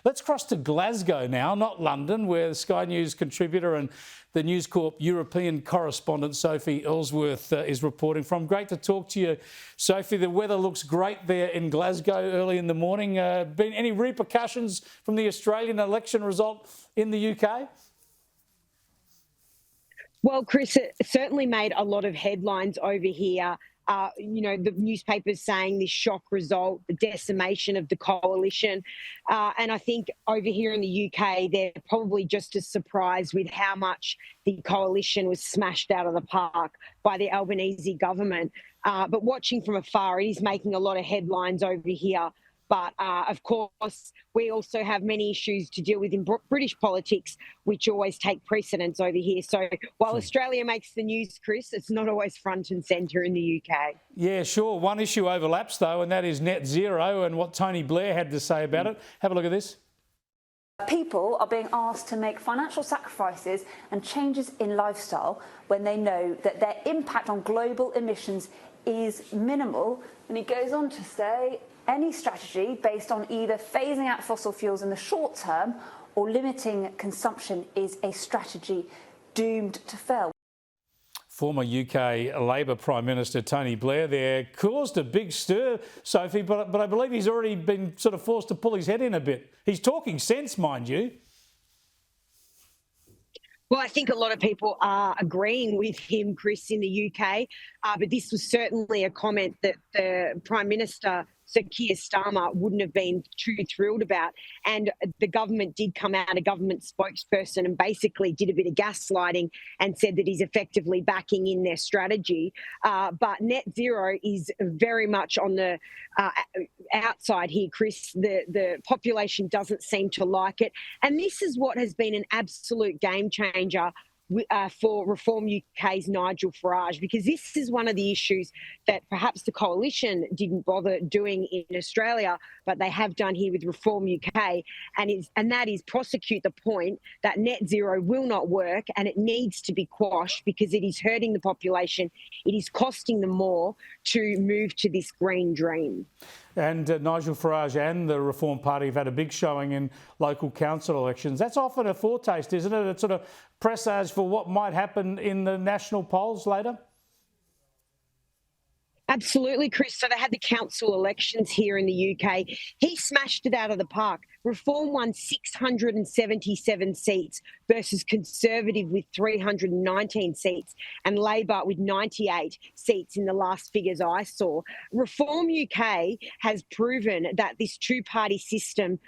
Let's cross to Glasgow now, not London, where the Sky News contributor and the News Corp European correspondent Sophie Elsworth is reporting from. Great to talk to you, Sophie. The weather looks great there in Glasgow early in the morning. Been any repercussions from the Australian election result in the UK? Well, Chris, it certainly made a lot of headlines over here. The newspapers saying this shock result, the decimation of the coalition. And I think over here in the UK, they're probably just as surprised with how much the coalition was smashed out of the park by the Albanese government. But watching from afar, it is making a lot of headlines over here. But of course, we also have many issues to deal with in British politics, which always take precedence over here. So while Australia makes the news, Chris, it's not always front and centre in the UK. Yeah, sure. One issue overlaps, though, and that is net zero and what Tony Blair had to say about it. Have a look at this. People are being asked to make financial sacrifices and changes in lifestyle when they know that their impact on global emissions is minimal. And he goes on to say, any strategy based on either phasing out fossil fuels in the short term or limiting consumption is a strategy doomed to fail. Former UK Labor Prime Minister Tony Blair there caused a big stir, Sophie, but I believe he's already been sort of forced to pull his head in a bit. He's talking sense, mind you. Well, I think a lot of people are agreeing with him, Chris, in the UK, but this was certainly a comment that the Prime Minister, Sir Keir Starmer, wouldn't have been too thrilled about. And the government did come out, a government spokesperson, and basically did a bit of gaslighting and said that he's effectively backing in their strategy. But net zero is very much on the outside here, Chris. The population doesn't seem to like it. And this is what has been an absolute game changer for Reform UK's Nigel Farage, because this is one of the issues that perhaps the coalition didn't bother doing in Australia, but they have done here with Reform UK, and that is prosecute the point that net zero will not work and it needs to be quashed because it is hurting the population. It is costing them more to move to this green dream. And Nigel Farage and the Reform Party have had a big showing in local council elections. That's often a foretaste, isn't it? A sort of presage for what might happen in the national polls later? Absolutely, Chris. So they had the council elections here in the UK. He smashed it out of the park. Reform won 677 seats versus Conservative with 319 seats and Labor with 98 seats in the last figures I saw. Reform UK has proven that this two-party system,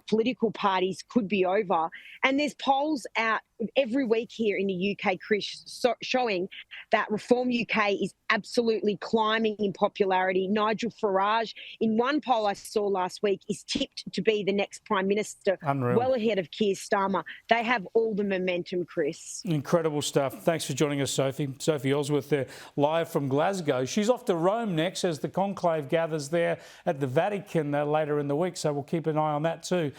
political parties, could be over. And there's polls out every week here in the UK, Chris, showing that Reform UK is absolutely climbing in popularity. Nigel Farage, in one poll I saw last week, is tipped to be the next Prime Minister, Unreal. Well ahead of Keir Starmer. They have all the momentum, Chris. Incredible stuff. Thanks for joining us, Sophie. Sophie Elsworth there, live from Glasgow. She's off to Rome next as the conclave gathers there at the Vatican later in the week, so we'll keep an eye on that too.